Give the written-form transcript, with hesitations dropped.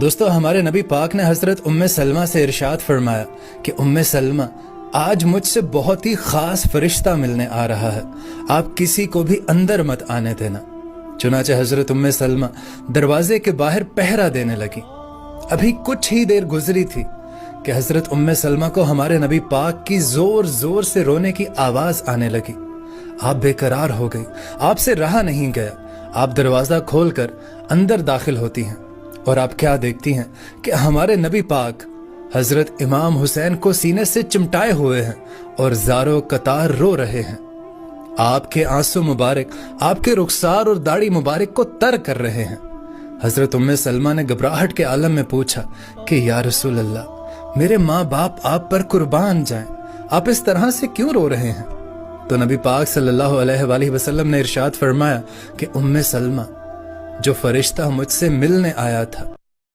دوستو ہمارے نبی پاک نے حضرت ام سلمہ سے ارشاد فرمایا کہ ام سلمہ آج مجھ سے بہت ہی خاص فرشتہ ملنے آ رہا ہے، آپ کسی کو بھی اندر مت آنے دینا۔ چنانچہ حضرت ام سلمہ دروازے کے باہر پہرا دینے لگی۔ ابھی کچھ ہی دیر گزری تھی کہ حضرت ام سلمہ کو ہمارے نبی پاک کی زور زور سے رونے کی آواز آنے لگی۔ آپ بے قرار ہو گئی، آپ سے رہا نہیں گیا۔ آپ دروازہ کھول کر اندر داخل ہوتی ہیں اور آپ کیا دیکھتی ہیں کہ ہمارے نبی پاک حضرت امام حسین کو سینے سے چمٹائے ہوئے ہیں اور زارو قطار رو رہے ہیں۔ آپ کے آنسو مبارک آپ کے رخسار اور داڑھی مبارک کو تر کر رہے ہیں۔ حضرت ام سلمہ نے گھبراہٹ کے عالم میں پوچھا کہ یا رسول اللہ، میرے ماں باپ آپ پر قربان جائیں، آپ اس طرح سے کیوں رو رہے ہیں؟ تو نبی پاک صلی اللہ علیہ وآلہ وسلم نے ارشاد فرمایا کہ ام سلمہ، جو فرشتہ مجھ سے ملنے آیا تھا